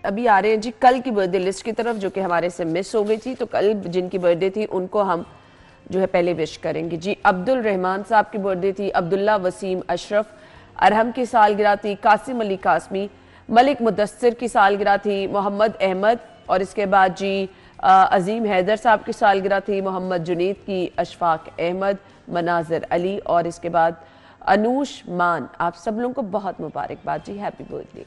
अभी आ रहे हैं जी कल की बर्थडे लिस्ट की तरफ, जो कि हमारे से मिस हो गई थी। तो कल जिनकी बर्थडे थी उनको हम जो है पहले विश करेंगे जी। अब्दुल रहमान साहब की बर्थडे थी, अब्दुल्ला वसीम अशरफ, अरहम की सालगिरह थी, कासिम अली कासमी, मलिक मुदस्सिर की सालगिरह थी, मोहम्मद अहमद, और इसके बाद जी अजीम हैदर साहब की सालगिरह थी, मोहम्मद जुनीद की, अशफाक अहमद, मनाजिर अली, और इसके बाद अनूश मान। आप सब लोगों को बहुत मुबारकबाद जी, happy birthday.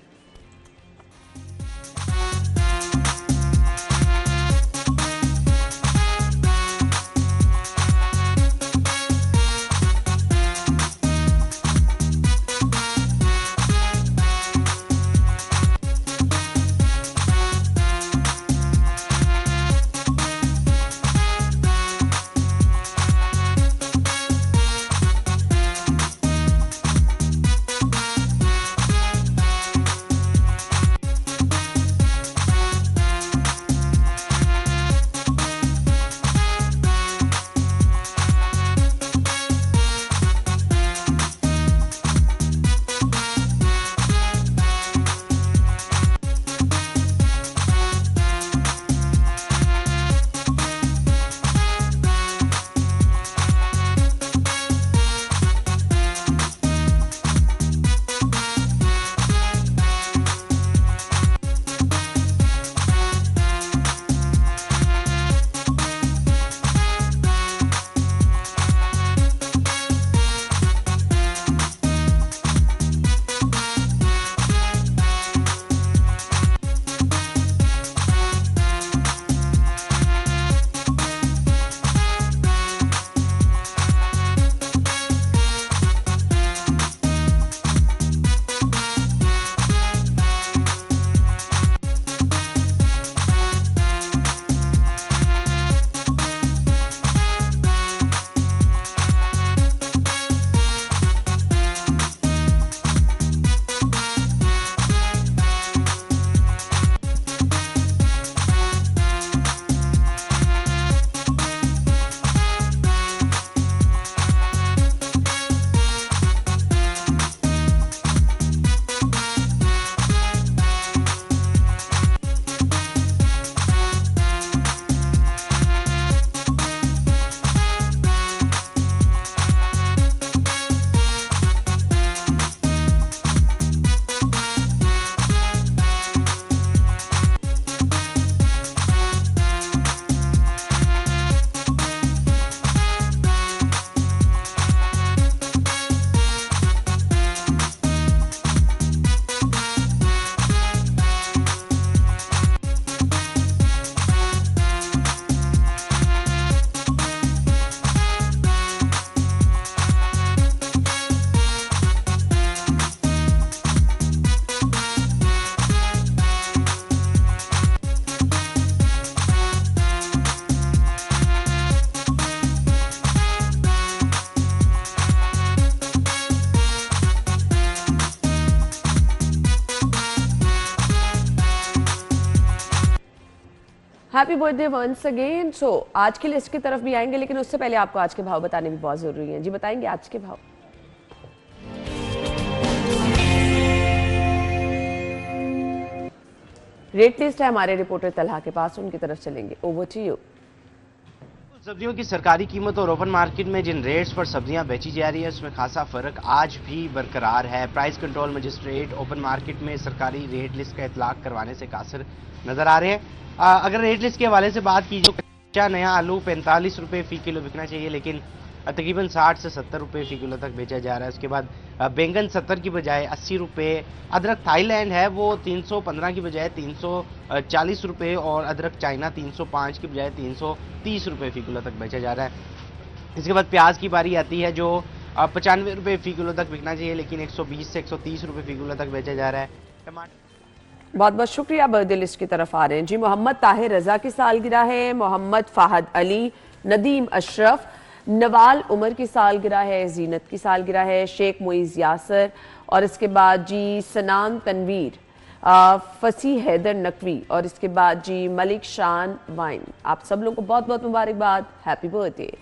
Happy birthday once again. So आज की लिस्ट की तरफ भी आएंगे, लेकिन उससे पहले आपको आज के भाव बताने भी बहुत जरूरी है जी। बताएंगे आज के भाव? रेट लिस्ट है हमारे रिपोर्टर तलहा के पास, उनकी तरफ चलेंगे। Over to you. सब्जियों की सरकारी कीमत और ओपन मार्केट में जिन रेट्स पर सब्जियां बेची जा रही है उसमें खासा फर्क आज भी बरकरार है। Price control magistrate open market में सरकारी रेट लिस्ट का इतलाक करवाने से कासिर नजर आ रहे हैं। अगर रेट लिस्ट के हवाले से बात की जो कच्चा नया आलू 45 रुपये फी किलो बिकना चाहिए, लेकिन तकरीबन 60 से 70 रुपये फी किलो तक बेचा जा रहा है। उसके बाद बैंगन 70 की बजाय 80 रुपये, अदरक थाईलैंड है वो 315 की बजाय 340 रुपये, और अदरक चाइना 305 की बजाय 330 रुपये फी किलो तक बेचा जा रहा है। इसके बाद प्याज की बारी आती है जो 95 रुपये फी किलो तक बिकना चाहिए, लेकिन 120 से 130 रुपये फी किलो तक बेचा जा रहा है। टमाटर बहुत बहुत शुक्रिया। बर्थडे लिस्ट की तरफ आ रहे हैं जी। मोहम्मद ताहिर रजा की सालगिरह है, मोहम्मद फाहद अली, नदीम अशरफ, नवाल उमर की सालगिरह है, जीनत की सालगिरह है, शेख मुइज़ यासर, और इसके बाद जी सनान तनवीर, फसी हैदर नकवी, और इसके बाद जी मलिक शान वाइन। आप सब लोगों को बहुत बहुत मुबारकबाद, happy birthday.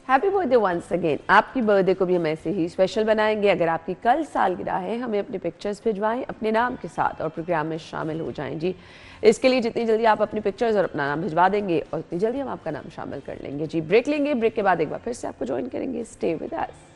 Happy birthday once again. आपकी बर्थडे को भी हम ऐसे ही स्पेशल बनाएंगे। अगर आपकी कल सालगिरह है, हमें अपने पिक्चर्स भिजवाएं अपने नाम के साथ और प्रोग्राम में शामिल हो जाएं जी। इसके लिए जितनी जल्दी आप अपनी पिक्चर्स और अपना नाम भिजवा देंगे और उतनी जल्दी हम आपका नाम शामिल कर लेंगे जी। ब्रेक लेंगे, ब्रेक के बाद एक बार फिर से आपको ज्वाइन करेंगे। Stay with us.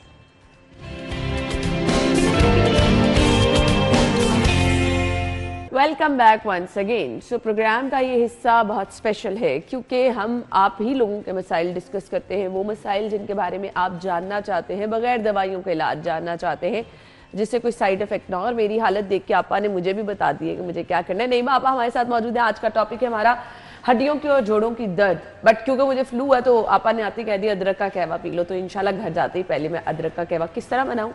Welcome back once again. So program का ये हिस्सा बहुत स्पेशल है क्योंकि हम आप ही लोगों के मसाइल डिस्कस करते हैं, वो मसाइल जिनके बारे में आप जानना चाहते हैं, बगैर दवाइयों के इलाज जानना चाहते हैं, जिससे कोई साइड इफेक्ट ना हो। और मेरी हालत देख के आपा ने मुझे भी बता दिए कि मुझे क्या करना है। नहीं आपा हमारे साथ मौजूद है। आज का टॉपिक है हमारा हड्डियों की और जोड़ों की दर्द। बट क्योंकि मुझे फ्लू है तो आपा ने आते कह दिया अदरक का कहवा पी लो, तो इंशाल्लाह घर जाते ही पहले मैं अदरक का कहवा किस तरह बनाऊं।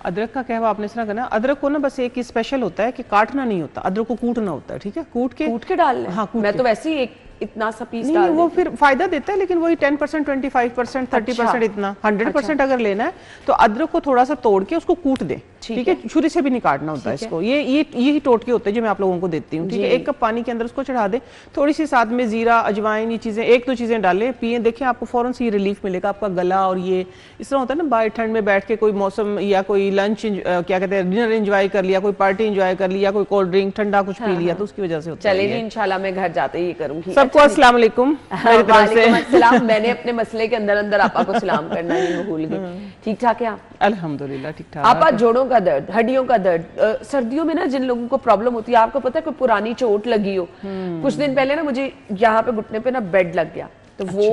अदरक का कहवा आपने सुना करना। अदरक को ना बस एक ही स्पेशल होता है कि काटना नहीं होता, अदरक को कूटना होता है। ठीक है, कूट के डालना। हाँ, मैं तो वैसे ही एक इतना सा पीस नहीं, डाल वो फिर फायदा देता है, लेकिन वही 10%, 25%, 30% इतना 100% अगर लेना है तो अदरक को थोड़ा सा तोड़ के उसको कूट दें। ठीक है, छुरी से भी नहीं काटना होता है इसको। यही टोटके होते हैं जो मैं आप लोगों को देती हूँ। ठीक है, 1 कप पानी के अंदर उसको चढ़ा दें, थोड़ी सी साथ में जीरा, अजवाइन, ये चीजें 1-2 चीजें डालें, पिए, देखिए आपको फौरन से ये रिलीफ मिलेगा। आपका गला और ये इस तरह होता है ना, बाहर ठंड में बैठ के कोई मौसम या कोई लंच क्या कहते हैं डिनर एंजॉय कर लिया, कोई पार्टी एंजॉय कर लिया, कोई कोल्ड ड्रिंक ठंडा कुछ पी लिया, तो उसकी वजह से होता है। चलिए इंशाल्लाह मैं घर जाते ही करूंगी। सबको अस्सलाम वालेकुम मेरी तरफ से। अस्सलाम। मैंने अपने मसले के अंदर अंदर आपा को सलाम करना ही भूल गई। ठीक ठाक है आप? अल्हम्दुलिल्लाह ठीक ठाक। आपा जोड़ों का दर्द, हड्डियों का दर्द, सर्दियों में ना जिन लोगों को प्रॉब्लम होती है, आपको पता है कोई पुरानी चोट लगी हो। कुछ दिन पहले ना मुझे यहाँ पे घुटने पे ना बेड लग गया, तो वो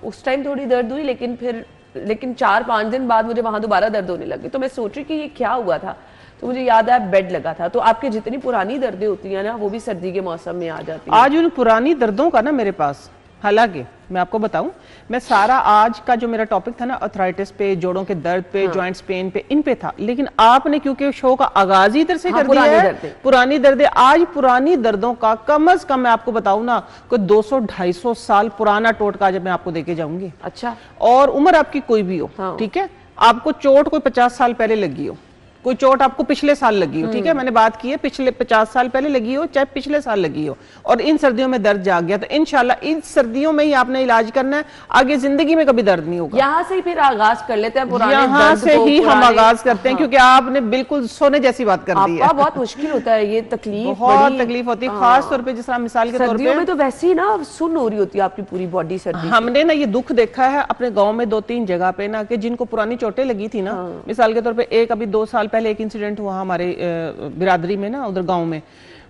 उस टाइम थोड़ी दर्द हुई, लेकिन 4-5 दिन बाद मुझे वहां दोबारा दर्द होने लगे। तो मैं सोच रही कि ये क्या हुआ था, तो मुझे याद आया बेड लगा था। तो आपके जितनी पुरानी दर्दें होती हैं ना, वो भी सर्दी के मौसम में आ जाती है। आज उन पुरानी दर्दों का ना मेरे पास, हालांकि मैं आपको बताऊं, मैं सारा आज का जो मेरा टॉपिक था ना अर्थराइटिस पे, जोड़ों के दर्द पे, जॉइंट्स पेन पे, इन पे था, लेकिन आपने क्योंकि शो का आगाज ही इधर से कर दिया है, पुरानी दर्दें। आज पुरानी दर्दों का कम से कम मैं आपको बताऊं ना, कोई 200-250 साल पुराना टोटका जब मैं आपको देके जाऊंगी। अच्छा। और उम्र आपकी कोई भी हो, ठीक है, आपको चोट कोई 50 साल पहले लगी हो, कोई चोट आपको पिछले साल लगी हो, ठीक है, मैंने बात की है पिछले 50 साल पहले लगी हो चाहे पिछले साल लगी हो, और इन सर्दियों में दर्द जाग गया, तो इंशाल्लाह इन सर्दियों में ही आपने इलाज करना है, आगे जिंदगी में कभी दर्द नहीं होगा। यहाँ से ही फिर आगाज कर लेते हैं पुराने यहाँ से ही हम आगाज करते हैं, क्योंकि आपने बिल्कुल सोने जैसी बात कर दी है। बहुत मुश्किल होता है ये, तकलीफ, बहुत तकलीफ होती है, खास तौर पे जिस तरह मिसाल के तौर पे में तो वैसे ही ना सुन्न हो रही होती है आपकी पूरी बॉडी सर्दी। हमने ना ये दुख देखा है अपने गाँव में 2-3 जगह पे ना, कि जिनको पुरानी चोटें लगी थी ना, मिसाल के तौर पे एक अभी 2 साल पहले एक इंसिडेंट हुआ हमारे बिरादरी में ना, उधर गांव में।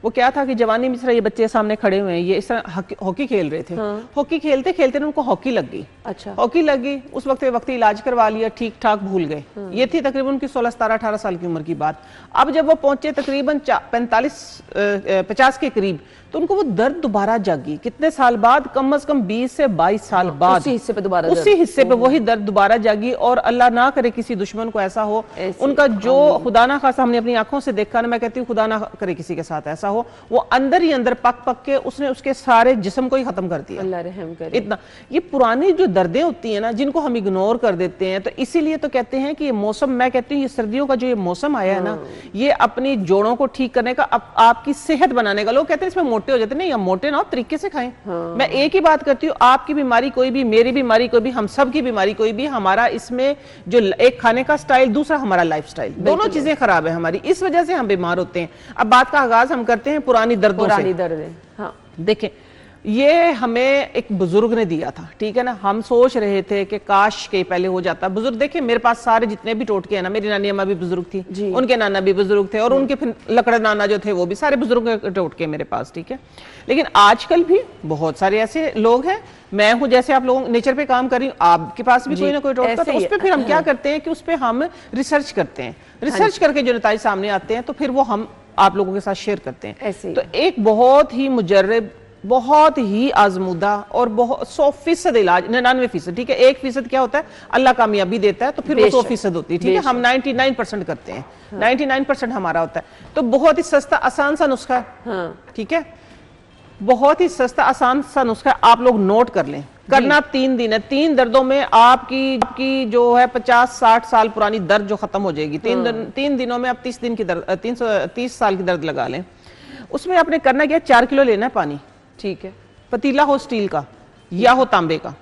वो क्या था कि जवानी में ये बच्चे सामने खड़े हुए हैं, ये इस तरह हॉकी खेल रहे थे। हॉकी खेलते खेलते उनको हॉकी लग गई। अच्छा। हॉकी लग गई, उस वक्त इलाज करवा लिया, ठीक ठाक भूल गए। ये थी तकरीबन उनकी 16, 17, 18 साल की उम्र की बात। अब जब वो पहुंचे तकरीबन 50 के करीब, तो उनको वो दर्द दोबारा जागी। कितने साल बाद? कम से कम 20 से 22 साल बाद उसी हिस्से पे वही दर्द दोबारा जागी। और अल्लाह ना करे किसी दुश्मन को ऐसा हो, उनका जो खुदा ना खासा हमने अपनी आंखों से देखा ना, मैं कहती हूँ खुदा ना करे किसी के साथ ऐसा हो, वो अंदर ही अंदर पक के उसने उसके सारे जिस्म को ही खत्म कर दिया। अल्लाह रहम करे। इतना ये पुरानी जो दर्दें होती हैं ना, जिनको हम इग्नोर कर देते हैं, तो इसीलिए तो कहते हैं कि ये मौसम, मैं कहती हूँ ये सर्दियों का जो ये मौसम आया है ना, ये अपनी जोड़ों को ठीक करने का, आपकी सेहत बनाने का। लोग कहते हैं इसमें मोटे हो जाते, नहीं, हम मोटे ना हो, तरीके से खाएं। मैं एक ही बात करती हूँ, आपकी बीमारी कोई भी, मेरी बीमारी कोई भी, हम सब की बीमारी कोई भी, हमारा इसमें जो एक खाने का स्टाइल, दूसरा हमारा लाइफ स्टाइल, दोनों चीजें खराब है हमारी, इस वजह से हम बीमार होते हैं। अब बात का आगाज हम करते हैं पुरानी दर्दों से। हाँ। देखें, ये हमें एक बुजुर्ग ने दिया था, ठीक है ना, हम सोच रहे थे कि काश के पहले हो जाता। बुजुर्ग देखिए, मेरे पास सारे जितने भी टोटके हैं ना, मेरी नानी अम्मा भी बुजुर्ग थी, उनके नाना भी बुजुर्ग थे, और उनके फिर लकड़ नाना जो थे वो भी सारे बुजुर्ग टोटके मेरे पास, ठीक है। लेकिन आजकल भी बहुत सारे ऐसे लोग हैं, मैं हूं जैसे आप लोगों नेचर पे काम कर रही हूँ, आपके पास भी कोई ना कोई टोटका, तो उस पर फिर हम क्या करते हैं कि उस पर हम रिसर्च करते हैं, रिसर्च करके जो नतीजे सामने आते हैं तो फिर वो हम आप लोगों के साथ शेयर करते हैं। तो एक बहुत ही मुजर्रब, बहुत ही आजमुदा और बहुत 100% इलाज, 99%, ठीक है, 1% क्या होता है, अल्लाह कामयाबी देता है, तो फिर वो 100% होती है, ठीक है। हम 99% करते हैं, 99% हमारा होता है। तो बहुत ही सस्ता आसान सा नुस्खा है, ठीक है, बहुत ही सस्ता आसान सा नुस्खा, आप लोग नोट कर लें। करना 3 दिन है, 3 दर्दों में आपकी जो है 50-60 साल पुरानी दर्द जो खत्म हो जाएगी। 3 दिनों में आप 30 दिन की दर्द, 330 साल की दर्द लगा लें। उसमें आपने करना क्या, 4 किलो लेना है पानी, ठीक है, पतीला हो स्टील का या हो तांबे का,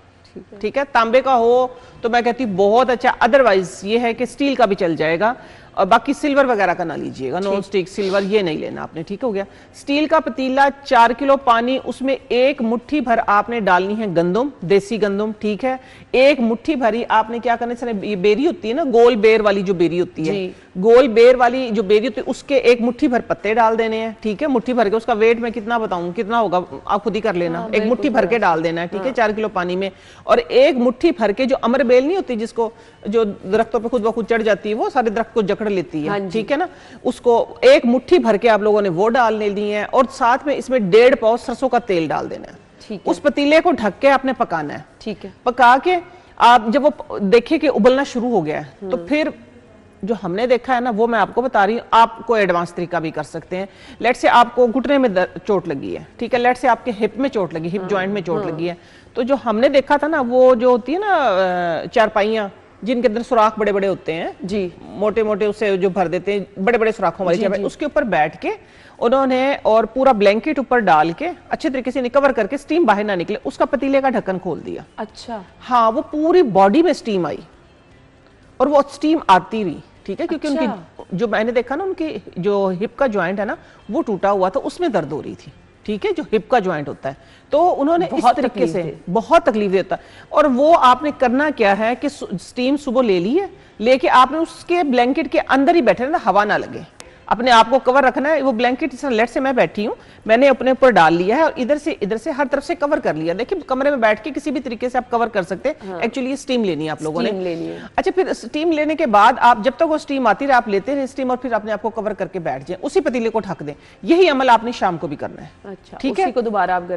ठीक है। तांबे का हो तो मैं कहती हूँ बहुत अच्छा, अदरवाइज ये है कि स्टील का भी चल जाएगा। और बाकी सिल्वर वगैरह का ना लीजिएगा, नॉन स्टिक सिल्वर ये नहीं लेना आपने, ठीक हो गया। स्टील का पतीला, 4 किलो पानी, उसमें 1 मुट्ठी भर आपने डालनी है गंदम, देसी गंदम, ठीक है। 1 मुट्ठी भरी आपने क्या करना है, ये बेरी होती है ना, गोल बेर वाली जो बेरी होती है, गोल बेर वाली जो बेरी होती है, उसके 1 मुट्ठी भर पत्ते डाल देने हैं, ठीक है। मुट्ठी भर के, उसका वेट मैं कितना बताऊं कितना होगा आप खुद ही कर लेना। 1 मुट्ठी भर के डाल देना है, ठीक है, 4 किलो पानी में। और 1 मुट्ठी भर के जो अमर बेल नहीं होती, जिसको जो दरख्तों पे खुद ब खुद चढ़ जाती है, वो सारे दरख्त को जकड़ लेती है, ठीक है ना, उसको 1 मुट्ठी भर के आप लोगों ने वो डाल लेनी है। और साथ में इसमें 1.5 पाव सरसों का तेल डाल देना है, ठीक है। उस पतीले को ढक के आपने पकाना है, ठीक है। पका के आप जब वो देखिए कि उबलना शुरू हो गया है, तो फिर जो हमने देखा है ना वो मैं आपको बता रही हूँ। आपको एडवांस तरीका भी कर सकते हैं। लेट से आपको घुटने में चोट लगी है, ठीक है, लेट से आपके हिप में चोट लगी, हिप जॉइंट में चोट लगी है, तो जो हमने देखा था ना, वो जो होती है ना चारपाइयाँ जिनके अंदर सुराख बड़े बड़े होते हैं जी, मोटे मोटे, उसे जो भर देते हैं बड़े बड़े सुराखों वाली चारपाई, उसके ऊपर बैठ के उन्होंने और पूरा ब्लैंकेट ऊपर डाल के अच्छे तरीके से कवर करके स्टीम बाहर ना निकले, उसका पतीले का ढक्कन खोल दिया। अच्छा, हाँ, वो पूरी बॉडी में स्टीम आई और वो स्टीम आती रही, ठीक है, क्योंकि उनकी जो मैंने देखा ना, उनकी जो हिप का जॉइंट है ना वो टूटा हुआ था, उसमें दर्द हो रही थी, ठीक है, जो हिप का जॉइंट होता है। तो उन्होंने इस तरीके से बहुत तकलीफ देता है। और वो आपने करना क्या है कि स्टीम सुबह ले ली है, लेके आपने उसके ब्लैंकेट के अंदर ही बैठे रहना, हवा ना लगे, अपने आप को कवर रखना है। वो ब्लैंकेट इस लेट से मैं बैठी हूँ, मैंने अपने ऊपर डाल लिया है और इधर से हर तरफ से कवर कर लिया। देखिए कमरे में बैठ के किसी भी तरीके से आप कवर कर सकते हैं। एक्चुअली स्टीम लेनी है आप लोगों ने, लेनी है। अच्छा, फिर स्टीम लेने के बाद आप जब तक वो स्टीम आती रहे आप लेते रहे स्टीम, और फिर अपने आप को कवर करके बैठ जाए, उसी पतीले को ढक दें। यही अमल आपने शाम को भी करना है, अच्छा, ठीक है,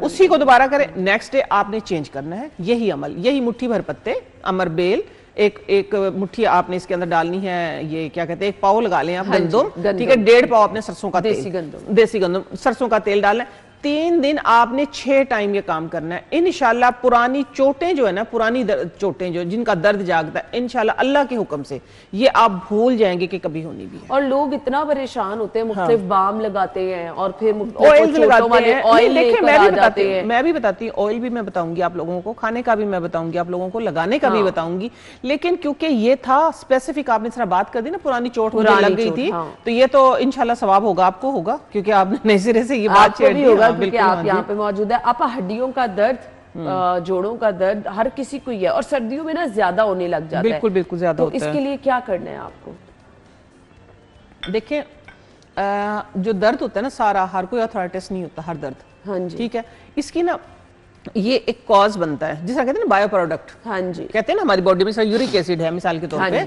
उसी को दोबारा करें, नेक्स्ट डे आपने चेंज करना है। यही अमल, यही मुट्ठी भर पत्ते अमर बेल, एक मुट्ठी आपने इसके अंदर डालनी है, ये क्या कहते हैं, 1 पाव लगा लें आप गंदम, ठीक है, 1.5 पाव आपने सरसों का तेल, देसी गंदम सरसों का तेल डालना है। 3 दिन आपने 6 टाइम ये काम करना है। इंशाल्लाह पुरानी चोटें जो है ना, पुरानी चोटें जो जिनका दर्द जागता है, इंशाल्लाह अल्लाह के हुक्म से ये आप भूल जाएंगे कि कभी होनी भी है। और लोग इतना परेशान होते हैं, मुख्तलिफ बाम लगाते हैं और फिर ऑयल लगाते हैं। ऑयल देखिए मैं भी बताती हूँ, ऑयल भी मैं बताऊंगी आप लोगों को, खाने का भी मैं बताऊंगी आप लोगों को, लगाने का भी बताऊंगी। लेकिन क्योंकि ये था स्पेसिफिक, आपने सिर्फ बात कर दी ना, पुरानी चोट लग गई थी, तो ये तो इंशाल्लाह सवाब होगा, आपको होगा, क्योंकि आपने नए सिरे से ये बात छेड़ दी होगा, क्योंकि आप यहाँ पे मौजूद है। आप हड्डियों का दर्द, जोड़ों का दर्द हर किसी को ही है, और सर्दियों में ना ज्यादा होने लग जाता है। बिल्कुल बिल्कुल ज्यादा होता है। इसके लिए क्या करना है आपको? देखिए जो दर्द होता है ना, सारा हर कोई अर्थराइटिस नहीं होता, हर दर्द, हाँ जी, ठीक है, इसकी ना ये एक कॉज बनता है, जिसे कहते हैं ना बायो प्रोडक्ट, हाँ जी, कहते हैं ना हमारी बॉडी में यूरिक एसिड है मिसाल के तौर पे,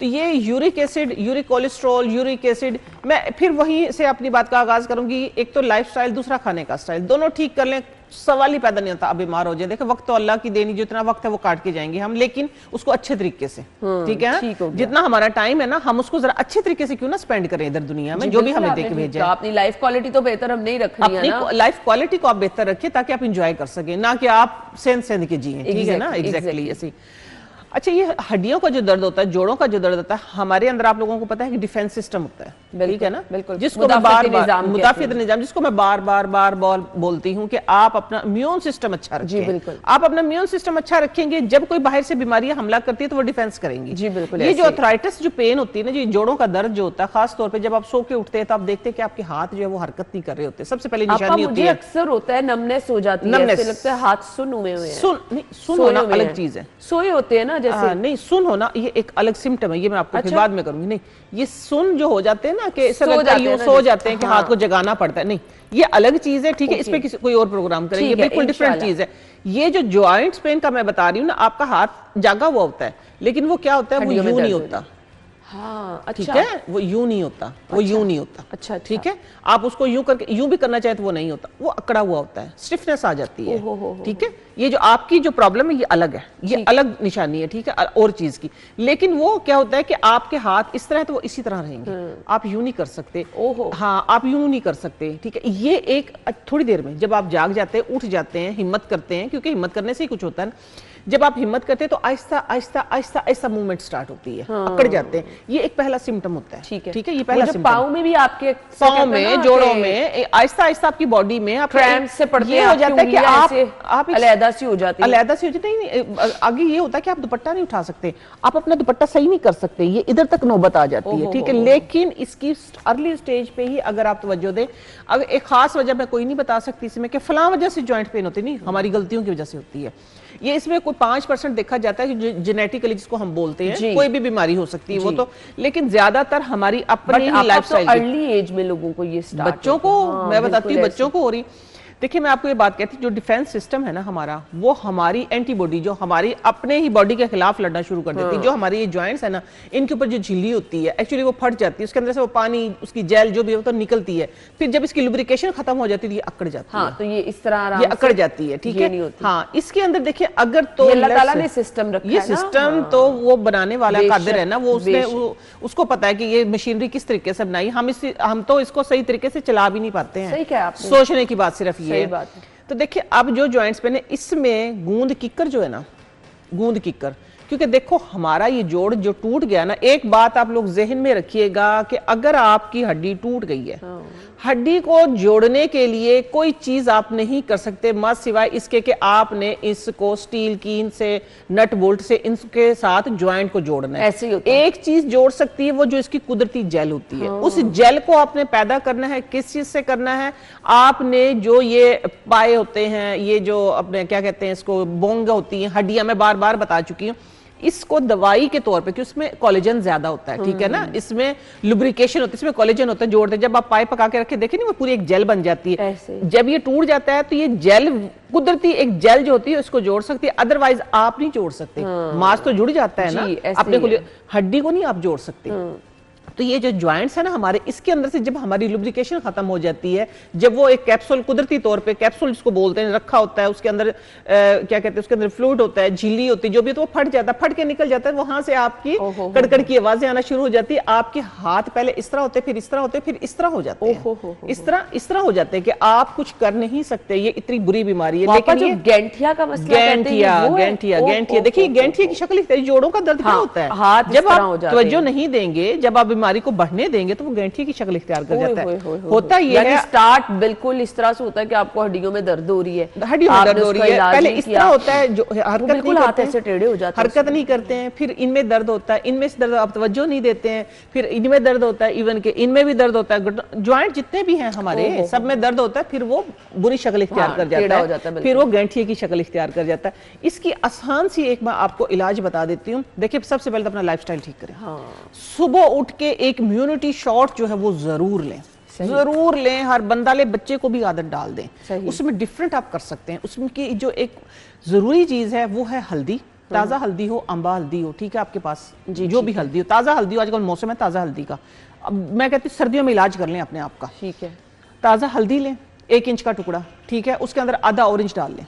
तो ये uric acid, uric cholesterol, uric acid, मैं फिर वहीं से अपनी बात का आगाज करूंगी। एक तो लाइफस्टाइल, दूसरा खाने का स्टाइल, दोनों ठीक कर लें, सवाल ही पैदा नहीं होता अब बीमार हो जाए। देखो वक्त तो अल्लाह की देनी, जितना वक्त है वो काट के जाएंगे हम, लेकिन उसको अच्छे तरीके से, ठीक है ना, जितना हमारा टाइम है ना, हम उसको जरा अच्छे तरीके से क्यों ना स्पेंड करें इधर दुनिया में, जो भी हमें देके भेजा है। अपनी लाइफ क्वालिटी तो बेहतर हम नहीं रख रही है ना, लाइफ क्वालिटी को आप बेहतर रखिए ताकि आप इंजॉय कर सके, ना कि आप सेंध के जिए, ठीक है ना, एग्जैक्टली ऐसे। अच्छा, ये हड्डियों का जो दर्द होता है, जोड़ों का जो दर्द होता है, हमारे अंदर आप लोगों को पता है कि डिफेंस सिस्टम होता है, ठीक है ना, जिसको मैं बार-बार मुदाफियत निजाम, जिसको मैं बार-बार बोलती हूँ कि आप अपना इम्यून सिस्टम अच्छा रखें। आप अपना इम्यून सिस्टम अच्छा रखेंगे, जब कोई बाहर से बीमारियां हमला करती है तो वो डिफेंस करेंगी। जी बिल्कुल। ये जो अर्थराइटिस जो पेन होती है ना, जो जोड़ों का दर्द जो होता है, खास तौर पर जब आप सो के उठते हैं तो आप देखते हैं कि आपके हाथ जो है वो हरकत नहीं कर रहे होते, सबसे पहले निशानी होती है। अक्सर होता है नमनेस हो जाती है, ऐसे लगता है हाथ सुन हुए हैं। सुन होना अलग चीज है, सोए होते हैं ना, जैसे नहीं, सुन होना ये एक अलग सिम्टम है, ये मैं आपको फिर बाद में करूंगी। नहीं, ये सुन जो हो जाते हैं ना कि सो जाते हैं कि हाथ को जगाना पड़ता है, नहीं, ये अलग चीज है, ठीक है, इस पे कोई और प्रोग्राम करेंगे, बिल्कुल डिफरेंट चीज है। ये जो जॉइंट्स पेन का मैं बता रही हूँ ना, आपका हाथ जागा हुआ होता है, लेकिन वो क्या होता है, वो यूं नहीं होता, हाँ, अच्छा, ठीक है, वो यूं नहीं होता, वो यूं नहीं होता, अच्छा, ठीक है, आप उसको यूं करके यूं भी करना चाहे तो वो नहीं होता, वो अकड़ा हुआ होता है, स्टिफनेस आ जाती है, ठीक है। ये जो आपकी जो प्रॉब्लम है ये अलग है, ये अलग निशानी है, ठीक है, और चीज की। लेकिन वो क्या होता है कि आपके हाथ इस तरह तो वो इसी तरह रहेंगे, आप यूं नहीं कर सकते, हाँ, आप यूं नहीं कर सकते, ठीक है। ये एक थोड़ी देर में जब आप जाग जाते हैं, उठ जाते हैं, हिम्मत करते हैं, क्योंकि हिम्मत करने से ही कुछ होता है ना, जब आप हिम्मत करते हैं तो आहिस्ता आहिस्ता आहिस्ता आहिस्ता मूवमेंट स्टार्ट होती है, अकड़ जाते हैं। ये एक पहला सिम्टम होता है। ठीक है, ठीक है, ये पहला सिम्टम। पाँव में भी आपके पाँव में, जोड़ों में आहिस्ता आहिस्ता आपकी बॉडी में क्रैम्प से पड़ते ये हैं, हो जाता है कि आप अलैदा सी हो जाती है। अलैदा सी हो जाती है। आगे ये होता है कि आप दुपट्टा नहीं उठा सकते, आप अपना दुपट्टा सही नहीं कर सकते, ये इधर तक नौबत आ जाती है। ठीक है, लेकिन इसकी अर्ली स्टेज पे ही अगर आप तवज्जो दें, अगर एक खास वजह मैं कोई नहीं बता सकती इसमें कि फलां वजह से जॉइंट पेन होती, नहीं, हमारी गलतियों की वजह से होती है। ये इसमें कोई 5% देखा जाता है कि जेनेटिकली जिसको हम बोलते हैं, कोई भी बीमारी हो सकती है वो तो, लेकिन ज्यादातर हमारी अपनी ही लाइफस्टाइल, अर्ली एज में लोगों को ये स्टार्ट, बच्चों को मैं बताती हूँ, बच्चों को हो रही। देखिए मैं आपको ये बात कहती हूँ, जो डिफेंस सिस्टम है ना हमारा, वो हमारी एंटीबॉडी जो हमारी अपने ही बॉडी के खिलाफ लड़ना शुरू कर देती है। जो हमारी ये जॉइंट्स है ना, इनके ऊपर जो झिल्ली होती है एक्चुअली वो फट जाती है, उसके अंदर से वो पानी, उसकी जेल जो भी है तो निकलती है। फिर जब इसकी लुब्रिकेशन खत्म हो जाती है ये अकड़ जाती है। तो ये इस तरह ये अकड़ जाती है। ठीक है, हाँ, इसके अंदर देखिए अगर तो अल्लाह ताला ने सिस्टम रखा है, ये सिस्टम तो वो बनाने वाला कादिर है ना, वो उसने उसको पता है कि ये मशीनरी किस तरीके से बनाई। हम तो इसको सही तरीके से चला भी नहीं पाते हैं। सही कहा आपने, सोचने की बात सिर्फ ये है। तो देखिए अब जो जॉइंट्स पे इसमें गूंद किक्कर जो है ना, गूंद किक्कर, क्योंकि देखो हमारा ये जोड़ जो टूट गया ना, एक बात आप लोग जहन में रखिएगा कि अगर आपकी हड्डी टूट गई है, हड्डी को जोड़ने के लिए कोई चीज आप नहीं कर सकते मत सिवाय इसके कि आपने इसको स्टील कीन से, नट बोल्ट से इनके साथ ज्वाइंट को जोड़ना है। ऐसे ही होता है। एक चीज जोड़ सकती है वो जो इसकी कुदरती जेल होती है, उस जेल को आपने पैदा करना है। किस चीज से करना है? आपने जो ये पाए होते हैं, ये जो अपने क्या कहते हैं इसको, बोंग होती है, हड्डियां मैं बार बार बता चुकी हूँ, इसको दवाई के तौर पे, कि उसमें कोलेजन ज्यादा होता है, ठीक है ना, इसमें लुब्रिकेशन होता है, इसमें कोलेजन होता है, जोड़ते हैं। जब आप पाइप पका के रखे देखे नहीं, वो पूरी एक जेल बन जाती है। जब ये टूट जाता है तो ये जेल, कुदरती एक जेल जो होती है उसको जोड़ सकती है, अदरवाइज आप नहीं जोड़ सकते। मांस तो जुड़ जाता है ना, अपने हड्डी को नहीं आप जोड़ सकते। तो ये जो जॉइंट्स है ना हमारे, इसके अंदर से जब हमारी लुब्रिकेशन खत्म हो जाती है, जब वो एक कैप्सूल, कुदरती तौर पे कैप्सूल जिसको बोलते हैं, रखा होता है, उसके अंदर क्या कहते हैं, उसके अंदर फ्लूइड होता है, झिल्ली होती है, जो भी, तो वो फट जाता है, फट के निकल जाता है। वहां से आपकी कड़कड़ की आवाजें आना शुरू हो जाती है। आपके हाथ पहले इस तरह होते हैं, फिर इस तरह होते हैं, फिर इस तरह हो जाते हैं, इस तरह हो जाते हैं कि आप कुछ कर नहीं सकते। ये इतनी बुरी बीमारी है। लेकिन जो गैंठिया का मसला, गैंठिया देखिए, गैंठिया की शक्ल, जोड़ों का दर्द क्या होता है, जब आप तवज्जो नहीं देंगे, जब आप बीमारी को बढ़ने देंगे तो वो गैंठिया की शक्ल इख्तियार कर जाता है। होता ये है, स्टार्ट बिल्कुल इस तरह से होता है कि आपको हड्डियों में दर्द हो रही है, हड्डियों में दर्द हो रही है। पहले इस तरह होता है, जो हरकत नहीं करते हैं, टेढ़े हो जाते हैं, हरकत नहीं करते हैं, फिर इनमें दर्द होता है, इनमें से दर्द आप तवज्जो नहीं देते हैं, फिर इनमें दर्द होता है, इवन के इनमें भी दर्द होता है। ज्वाइंट जितने भी हैं हमारे, सब में दर्द होता है, फिर वो बुरी शक्ल इख्तियार कर जाता है, फिर वो गैंठिया की शक्ल इख्तियार कर जाता है। इसकी आसान सी एक मैं आपको इलाज बता देती हूँ। देखिए सबसे पहले तो अपना लाइफस्टाइल ठीक करें। सुबह उठ के एक इम्यूनिटी शॉट जो है वो जरूर लें, जरूर लें। हर बंदा ले, बच्चे को भी आदत डाल दें। उसमें डिफरेंट आप कर सकते हैं। उसमें की जो एक जरूरी चीज है वो है हल्दी, ताजा हल्दी हो, अंबा हल्दी हो, ठीक है आपके पास, जो भी हल्दी हो, ताजा हल्दी हो, आजकल मौसम है ताजा हल्दी का। अब मैं कहती हूँ सर्दियों में इलाज कर लें अपने आप का, ठीक है। ताजा हल्दी लें, 1 इंच का टुकड़ा, ठीक है, उसके अंदर आधा ऑरेंज डाल लें,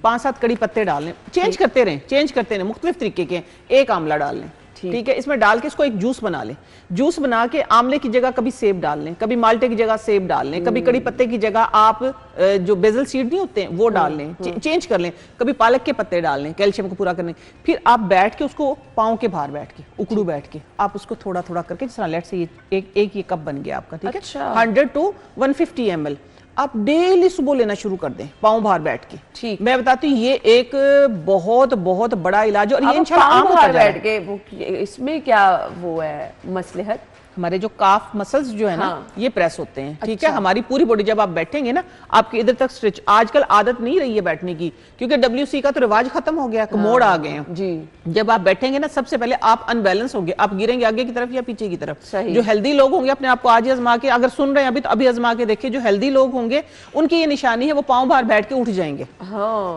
5-7 कड़ी पत्ते डाल लें, चेंज करते रहें, मुख्तलिफ तरीके के, 1 आंवला डाल लें, ठीक है। इसमें डाल के इसको एक जूस बना लें। जूस बना के आंवले की जगह कभी सेब डाल लें, कभी माल्टे की जगह सेब डाल लें, कभी कड़ी पत्ते की जगह आप जो बेजल सीड नहीं होते हैं वो डाल लें, चेंज कर लें, कभी पालक के पत्ते डाल लें कैल्शियम को पूरा करने। फिर आप बैठ के उसको पाँव के बाहर बैठ के, उकड़ू बैठ के आप उसको थोड़ा थोड़ा करके, जिस तरह लेट से एक ये कप बन गया आपका, ठीक है, 100 to 150 ml आप डेली सुबह लेना शुरू कर दें, पाँव बाहर बैठ के। ठीक, मैं बताती हूँ ये एक बहुत बहुत बड़ा इलाज है। और ये इंशाल्लाह आम होता बैठ के, इसमें क्या वो है मसलहत, हमारे जो काफ मसल्स जो है ना, ये प्रेस होते हैं, ठीक है। हमारी पूरी बॉडी जब आप बैठेंगे ना, आपके इधर तक स्ट्रेच, आजकल आदत नहीं रही है बैठने की, क्योंकि WC का तो रिवाज खत्म हो गया, मोड़ आ गए हैं जी। जब आप बैठेंगे ना, सबसे पहले आप अनबैलेंस होंगे, आप गिरेंगे आगे की तरफ या पीछे की तरफ। जो हेल्दी लोग होंगे, अपने आपको आज आजमा के, अगर सुन रहे हैं अभी तो अभी आजमा के देखिए, जो हेल्दी लोग होंगे उनकी ये निशानी है, वो पाँव बाहर बैठ के उठ जाएंगे,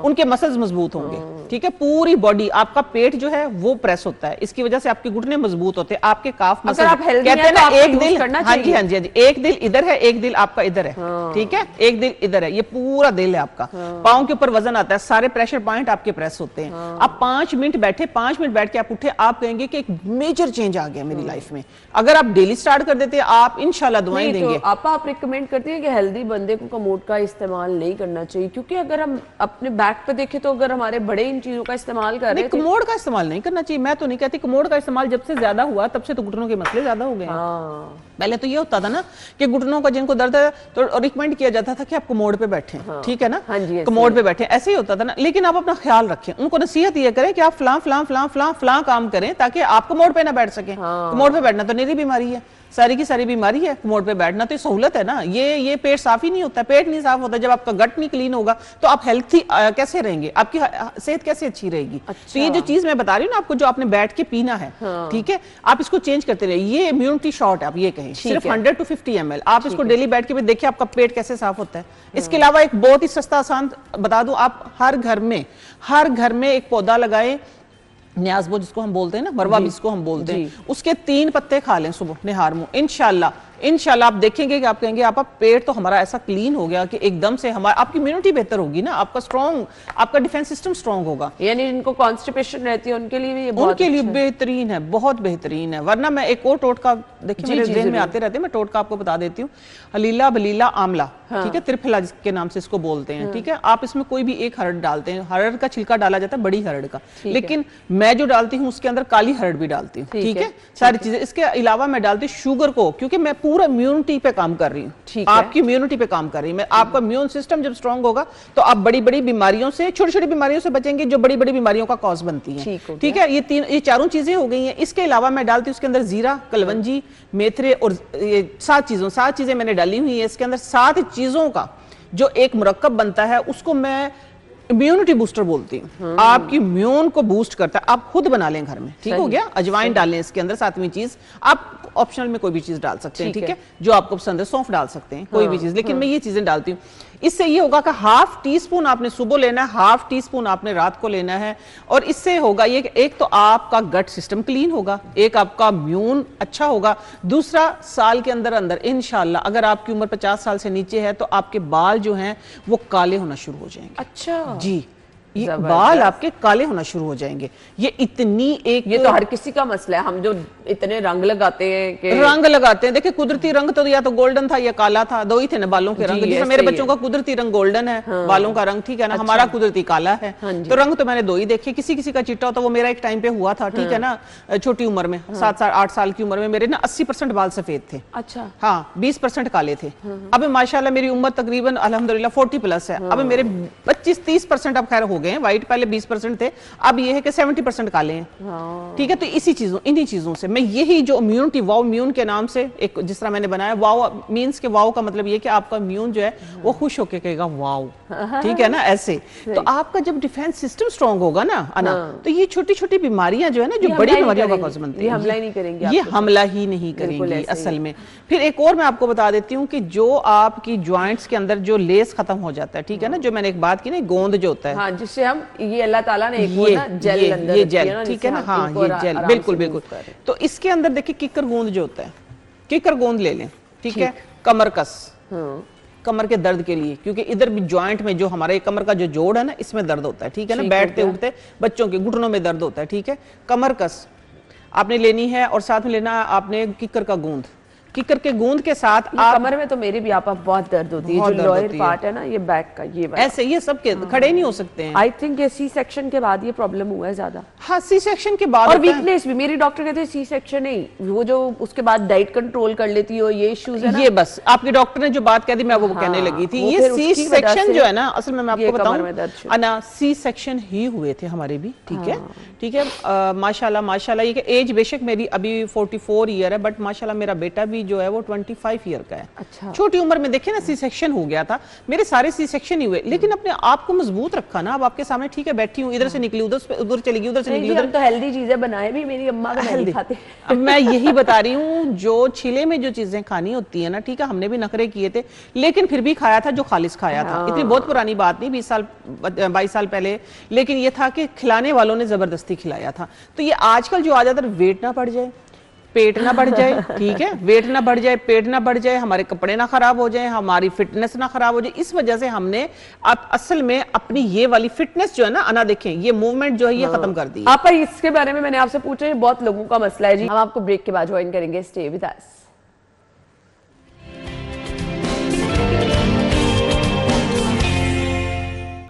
उनके मसल्स मजबूत होंगे, ठीक है। पूरी बॉडी, आपका पेट जो है वो प्रेस होता है, इसकी वजह से आपके घुटने मजबूत होते हैं, आपके काफ मसल, कहते है ना, आपको एक use दिल, करना हाँ जी चाहिए। हाँ जी हाँ जी, एक दिल इधर है, एक दिल आपका इधर है, ठीक है, एक दिल इधर है, ये पूरा दिल है आपका। पाँव के ऊपर वजन आता है, सारे प्रेशर पॉइंट आपके प्रेस होते हैं। आप 5 मिनट बैठे, 5 मिनट बैठ के आप उठे, आप कहेंगे कि एक मेजर चेंज आ गया मेरी लाइफ में। अगर आप डेली स्टार्ट कर देते हैं, आप इंशाल्लाह दुआएं नहीं, देंगे। तो आप रिकमेंड करती हैं कि हेल्दी बंदे को कमोड का इस्तेमाल नहीं करना चाहिए, क्योंकि अगर हम अपने बैक पे देखें तो अगर हमारे बड़े इन चीजों का इस्तेमाल कर रहे नहीं, हैं कमोड का इस्तेमाल नहीं करना चाहिए, मैं तो नहीं कहती। कमोड का इस्तेमाल जब से ज्यादा हुआ तब से तो घुटनों के मसले ज्यादा हो गए हैं। हाँ, पहले तो ये होता था ना कि घुटनों का जिनको दर्द है तो रिकमेंड किया जाता था कि आप कमोड पे बैठें, ठीक है ना, हाँ जी, ऐसे कमोड पे बैठें, ऐसे ही होता था ना। लेकिन आप अपना ख्याल रखें, उनको नसीहत ये करें कि आप फलां फलां फलां फलां फलां काम करें ताकि आप कमोड पे ना बैठ सकें। कमोड पे बैठना तो निरी बीमारी है, सारी की सारी बीमारी है। कमोड पे बैठना तो सहूलत है ना, ये पेट साफ ही नहीं होता, पेट नहीं साफ होता, जब आपका गट नहीं क्लीन होगा तो आप हेल्थी कैसे रहेंगे, आपकी सेहत कैसे अच्छी रहेगी। तो ये जो चीज मैं बता रही हूँ ना आपको, जो आपने बैठ के पीना है, ठीक है, आप इसको चेंज करते रहिए। ये इम्यूनिटी शॉट है, आप ये कहें, सिर्फ 100 to 50 ml, आप इसको डेली बैठ के भी देखिए आपका पेट कैसे साफ होता है। इसके अलावा एक बहुत ही सस्ता आसान बता दूं, आप हर घर में एक पौधा लगाएं, न्याज़बो जिसको हम बोलते हैं ना, मरवा जिसको हम बोलते हैं, उसके 3 पत्ते खा लें सुबह निहार मुंह, इंशाल्लाह आप देखेंगे कि आप कहेंगे आप पेट तो हमारा ऐसा क्लीन हो गया कि एकदम से हमारा, आपकी इम्यूनिटी बेहतर होगी ना, आपका डिफेंस सिस्टम स्ट्रांग होगा। यानी जिनको कॉन्स्टिपेशन रहती है उनके लिए भी ये बहुत उनके लिए बेहतरीन है, बहुत बेहतरीन है। वरना मैं एक और टोटका, देखिए मेरे ज़हन में आते रहते हैं, मैं टोटका आपको बता देती हूँ। हलीला बलीला आमला, ठीक है, त्रिफला के नाम से इसको बोलते हैं, ठीक है। आप इसमें कोई भी एक हरड़ डालते हैं, हरड़ का छिलका डाला जाता है, बड़ी हरड़ का, लेकिन मैं जो डालती हूँ उसके अंदर काली हरड़ भी डालती हूँ, ठीक है, सारी चीजें। इसके अलावा मैं डालती हूँ शुगर को, क्योंकि मैं पूरा इम्यूनिटी पे काम कर रही हूँ, आपकी इम्यूनिटी पे काम कर रही हूँ मैं। आपका इम्यून सिस्टम जब स्ट्रांग होगा तो आप बड़ी बड़ी बीमारियों से, छोटी छोटी बीमारियों से बचेंगे जो बड़ी बड़ी बीमारियों का कॉज बनती है, ठीक है। ये चारों चीजें हो गई हैं। इसके अलावा मैं डालती हूँ उसके अंदर जीरा, कलवंजी, मेथरे और ये 7 चीजें मैंने डाली हुई है इसके अंदर। 7 चीजों का जो एक मुरक्कब बनता है उसको मैं इम्यूनिटी बूस्टर बोलती हूँ। आपकी इम्यून को बूस्ट करता है, आप खुद बना लें घर में, ठीक हो गया। अजवाइन डालें इसके अंदर, 7वीं चीज। आप ऑप्शनल में कोई भी चीज डाल सकते हैं, ठीक है, जो आपको पसंद है। सौंफ डाल सकते हैं, कोई भी चीज, लेकिन मैं ये चीजें डालती हूँ। इससे ये होगा कि 1/2 टीस्पून आपने सुबह लेना है, 1/2 टीस्पून आपने रात को लेना है। और इससे होगा ये कि एक तो आपका गट सिस्टम क्लीन होगा, एक आपका इम्यून अच्छा होगा, दूसरा साल के अंदर अंदर इंशाल्लाह अगर आपकी उम्र 50 साल से नीचे है तो आपके बाल जो हैं वो काले होना शुरू हो जाएंगे। अच्छा जी, ये बाल आपके काले होना शुरू हो जाएंगे। ये इतनी एक, ये तो हर किसी का मसला है, हम जो इतने रंग लगाते हैं कि रंग लगाते हैं, देखिए कुदरती रंग तो या तो गोल्डन था या काला था, 2 ही थे ना बालों के रंग। जैसे मेरे बच्चों का कुदरती रंग गोल्डन है, बालों का रंग, ठीक है ना, हमारा कुदरती काला है। तो रंग तो मैंने 2 ही देखे, किसी किसी का चिट्टा होता, वो मेरा एक टाइम पे हुआ था, ठीक है ना, छोटी उम्र में, 7-8 साल की उम्र में मेरे ना 80% बाल सफेद थे, अच्छा हाँ, 20% काले थे। अब माशाल्लाह मेरी उम्र तकरीबन अल्हम्दुलिल्लाह 40+ है। अब मेरे 25-30% अब खैर हो गए हैं वाइट, पहले 20% थे, अब ये है कि 70% काले हैं, ठीक है। तो इन्हीं चीजों से मैं यही जो इम्यूनिटी, वाओ इम्यून के नाम से एक जिस तरह मैंने बनाया, वाओ मीन्स के वाओ का मतलब ये कि आपका इम्यून जो है वो खुश होकर कहेगा वाओ, ठीक है ना, ऐसे। तो आपका जब डिफेंस सिस्टम स्ट्रांग होगा ना अना, तो ये छोटी छोटी बीमारियां जो है ना, जो बड़ी बीमारियों का कॉज बनती है, ये हमला ही नहीं करेंगे, ये हमला ही नहीं करेंगी असल में। फिर एक और मैं आपको बता देती हूँ कि जो आपकी ज्वाइंट्स के अंदर जो लेस खत्म हो जाता है, ठीक है ना, जो मैंने एक बात की ना, गोंद जो होता है, हाँ, जिससे हम ये अल्लाह ताला ने एक वो ना जेल अंदर ये रखी है जेल, ना, ठीक है ना, जिससे हाँ, इनको ये जेल, आराम बिल्कुल से बिल्कुल। move करें। तो इसके अंदर देखिए किकर गोंद जो होता है, किकर गोंद ले लें, ठीक है। कमर कस, कमर के दर्द के लिए, क्योंकि इधर भी ज्वाइंट में जो हमारे कमर का जो जोड़ है ना, इसमें दर्द होता है, ठीक है ना, बैठते उठते बच्चों के घुटनों में दर्द होता है, ठीक है। कमर कस आपने लेनी है और साथ में लेना आपने किकर का गोंद। किकर के गोंद के साथ कमर में तो मेरी भी आपा बहुत दर्द होती है, जो लोअर पार्ट है ना, ये बैक का, ये ऐसे ये सब के खड़े नहीं हो सकते हैं। आई थिंक ये सी सेक्शन के बाद ये प्रॉब्लम हुआ है ज्यादा। हाँ, सी सेक्शन के बाद और वीकनेस भी, मेरी डॉक्टर कहते हैं सी सेक्शन नहीं, वो जो उसके बाद डाइट कंट्रोल कर लेती हो, ये इश्यूज है ना। ये बस आपके डॉक्टर ने जो बात कह दी मैं वो कहने लगी थी। ये सी सेक्शन जो है ना, असल में मैं आपको बताऊं अना, सी सेक्शन ही हुए थे हमारे भी, ठीक है, ठीक है। माशाल्लाह माशाल्लाह, ये एज बेशक मेरी अभी 44 ईयर है, बट माशाल्लाह मेरा बेटा भी जो है वो 25 ईयर का है। अच्छा। छोटी उम्र में देखिए ना सी सेक्शन हो गया था, मेरे सारे सी सेक्शन ही हुए, लेकिन अपने आप को मजबूत रखा ना। अब आपके सामने ठीक है बैठी हूँ, इधर से निकली उधर चली गई, उधर से निकली उधर। तो हेल्दी चीजें बनाए भी, मेरी अम्मा का नहीं खाते। अब मैं यही बता रही हूँ, जो छिले में जो चीजें खानी होती है ना, ठीक है, हमने भी नखरे किए थे, लेकिन फिर भी खाया था जो खालिस खाया था। इतनी बहुत पुरानी बात नहीं, 22 साल पहले, लेकिन ये था कि खिलाने वालों ने जबरदस्ती खिलाया था। तो ये आजकल जो आ जाता है वेट ना पड़ जाए, पेट ना बढ़ जाए, ठीक है, वेट ना बढ़ जाए, पेट ना बढ़ जाए, हमारे कपड़े ना खराब हो जाए, हमारी फिटनेस ना खराब हो जाए। इस वजह से हमने आप असल में अपनी ये वाली फिटनेस जो है ना, अना देखें, ये मूवमेंट जो है ये खत्म कर दी है। आप इसके बारे में मैंने आपसे पूछा, ये बहुत लोगों का मसला है जी। हम आपको ब्रेक के बाद ज्वाइन करेंगे, stay with us.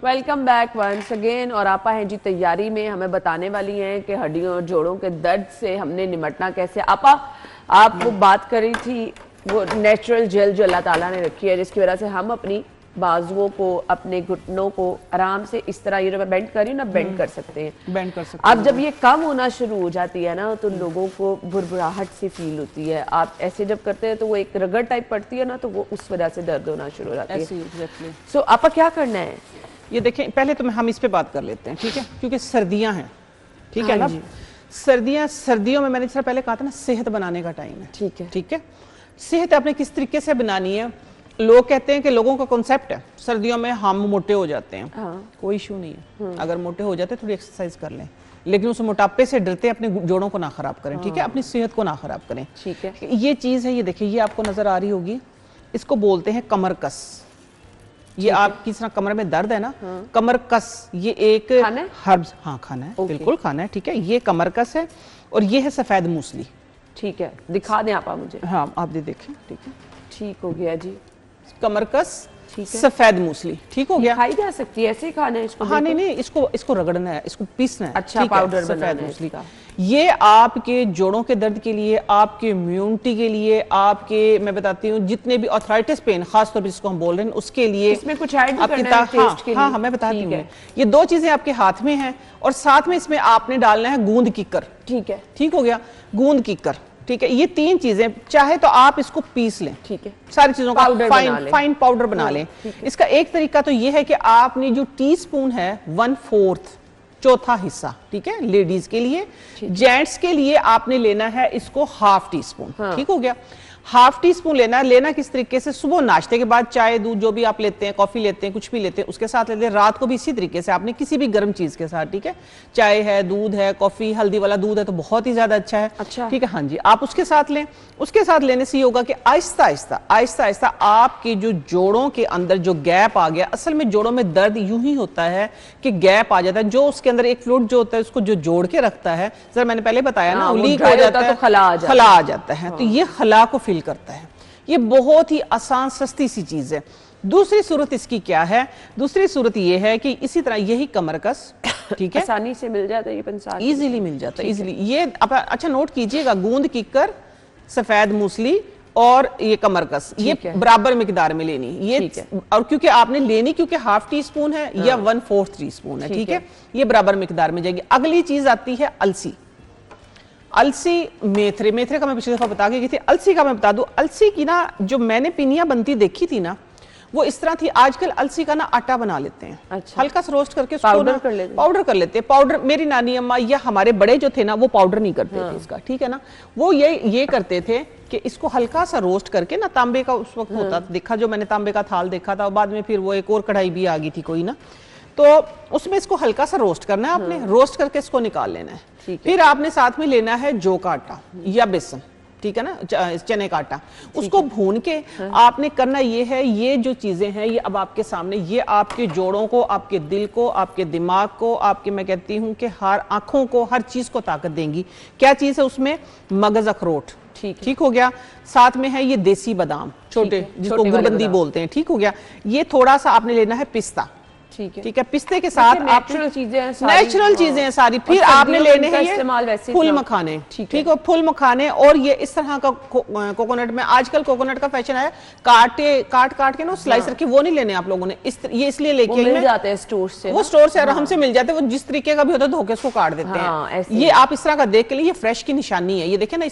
Welcome back once again. और आपा हैं जी तैयारी में, हमें बताने वाली हैं कि हड्डियों और जोड़ों के दर्द से हमने निमटना कैसे। आपा, आप वो बात कर रही थी, वो नेचुरल जेल जो अल्लाह ताला ने रखी है, जिसकी वजह से हम अपनी बाजुओं को, अपने घुटनों को आराम से इस तरह, ये जो मैं बेंड कर रही हूँ ना, बेंड कर सकते हैं, बेंड कर सकते हैं। अब जब ये कम होना शुरू हो जाती है ना, तो लोगों को बुरबुराहट सी फील होती है। आप ऐसे जब करते हैं तो वो एक रगड़ टाइप पड़ती है ना, तो वो उस वजह से दर्द होना शुरू हो जाती है। सो आपा क्या करना है? ये देखें, पहले तो हम इस पे बात कर लेते हैं, ठीक है, क्योंकि सर्दियां हैं, ठीक है ना। सर्दियों में मैंने जैसा पहले कहा था ना, सेहत बनाने का टाइम है, ठीक है, ठीक है। सेहत आपने किस तरीके से बनानी है? लोग कहते हैं कि लोगों का कॉन्सेप्ट है सर्दियों में हम मोटे हो जाते हैं। कोई इशू नहीं है, अगर मोटे हो जाते थोड़ी एक्सरसाइज कर लें, लेकिन उस मोटापे से डरते अपने जोड़ों को ना खराब करें, ठीक है, अपनी सेहत को ना खराब करें, ठीक है। ये चीज है, ये देखिए, ये आपको नजर आ रही होगी, इसको बोलते हैं कमर कस। ये आपकी तरह कमर में दर्द है ना, कमर कस, ये एक हर्ब्स, हाँ खाना है, बिल्कुल खाना है, ठीक है। ये कमर कस है और ये है सफेद मूसली, ठीक है, दिखा दें आप मुझे। हाँ आप देखें, ठीक है, ठीक हो गया जी। कमर कस, सफेद मूसली, ठीक हो गया। खाई जा सकती है, ऐसे ही खाना है इसको? हाँ नहीं, इसको रगड़ना है, इसको पीसना है, अच्छा, पाउडर बनाना है इसका। ये आपके जोड़ों के दर्द के लिए, आपके इम्यूनिटी के लिए, आपके, मैं बताती हूँ, जितने भी आर्थराइटिस पेन खासतौर पर जिसको हम बोल रहे हैं उसके लिए, इसमें कुछ ऐड करना है टेस्ट के लिए? हाँ मैं बताती हूँ। ये दो चीजें आपके हाथ में हैं और साथ में इसमें आपने डालना है गूंद किकर, ठीक है, ठीक हो गया, गूंद किकर, ठीक है। ये तीन चीजें, चाहे तो आप इसको पीस लें, ठीक है, सारी चीजों का फाइन पाउडर बना लें। इसका एक तरीका तो ये है कि आपने जो टीस्पून है 1/4, चौथा हिस्सा, ठीक है, लेडीज के लिए, जेंट्स के लिए आपने लेना है इसको ½ टीस्पून, ठीक हो गया। ½ टीस्पून लेना किस तरीके से? सुबह नाश्ते के बाद चाय दूध जो भी आप लेते हैं, कॉफी लेते हैं, कुछ भी लेते हैं, उसके साथ लेते हैं। रात को भी इसी तरीके से आपने किसी भी गर्म चीज के साथ, ठीक है, चाय है, दूध है, कॉफी, हल्दी वाला दूध है तो बहुत ही ज्यादा अच्छा है, अच्छा, ठीक है, हाँ जी, आप उसके साथ लें। उसके साथ लेने से ये होगा कि आहिस्ता आहिस्ता आपके जो जोड़ों के अंदर जो गैप आ गया, असल में जोड़ों में दर्द यूं ही होता है कि गैप आ जाता है, जो उसके अंदर एक फ्लूइड जो होता है उसको जो जोड़ के रखता है, सर मैंने पहले बताया ना, लीक हो जाता है, खला आ जाता है, तो ये खला को फिल करता है। ये बहुत ही आसान सस्ती सी चीज है। दूसरी सूरत इसकी क्या है? दूसरी सूरत ये है कि इसी तरह यही कमर कस, ठीक है, आसानी से मिल जाता है, ये पंसार इजीली मिल जाता है, इजीली। ये अच्छा नोट कीजिएगा, गूंद किकर, सफेद मूसली और ये कमर कस, ये बराबर मिकदार में लेनी ये, और क्योंकि आपने लेनी क्योंकि ½ टीस्पून है या 1/4 टीस्पून है, ठीक है, ये बराबर मिकदार में जाएगी। अगली चीज आती है अलसी। अलसी, मेथरे का मैं पिछली दफा बता के गई थी, अलसी का मैं बता दूं, अलसी की ना जो मैंने पिनिया बनती देखी थी ना, वो इस तरह थी। आजकल अलसी का ना आटा बना लेते हैं, अच्छा, हल्का सा रोस्ट करके पाउडर कर लेते हैं। पाउडर, मेरी नानी अम्मा या हमारे बड़े जो थे ना, वो पाउडर नहीं करते थे इसका, ठीक है ना, वो ये करते थे कि इसको हल्का सा रोस्ट करके ना, तांबे का उस वक्त होता देखा, जो मैंने तांबे का थाल देखा था, बाद में फिर वो एक और कढ़ाई भी आ गई थी कोई ना, तो उसमें इसको हल्का सा रोस्ट करना है आपने, रोस्ट करके इसको निकाल लेना है। फिर आपने साथ में लेना है जौ का आटा या बेसन, ठीक है ना, चने का आटा, उसको भून के आपने करना ये है, ये जो चीजें हैं ये अब आपके सामने, ये आपके जोड़ों को, आपके दिल को, आपके दिमाग को, आपके, मैं कहती हूँ कि हर आंखों को, हर चीज को ताकत देंगी। क्या चीज है उसमें? मगज अखरोट, ठीक हो गया। साथ में है ये देसी बादाम, छोटे, जिसको गुलबंदी बोलते हैं, ठीक हो गया। ये थोड़ा सा आपने लेना है पिस्ता, ठीक है, पिस्ते के साथ नेचुरल चीजें हैं सारी। फिर आपने लेने हैं फूल मखाने, ठीक है, फूल मखाने, और ये इस तरह का कोकोनट में आजकल कोकोनट का फैशन है, काट के ना स्लाइसर के, वो नहीं लेने आप लोगों ने, ये इसलिए लेके मिल जाते हैं स्टोर से, वो स्टोर से आराम से मिल जाते हैं, वो जिस तरीके का भी होता है धोके उसको काट देते हैं। ये आप इस तरह का देख के लिए, ये फ्रेश की निशानी है, ये देखे ना,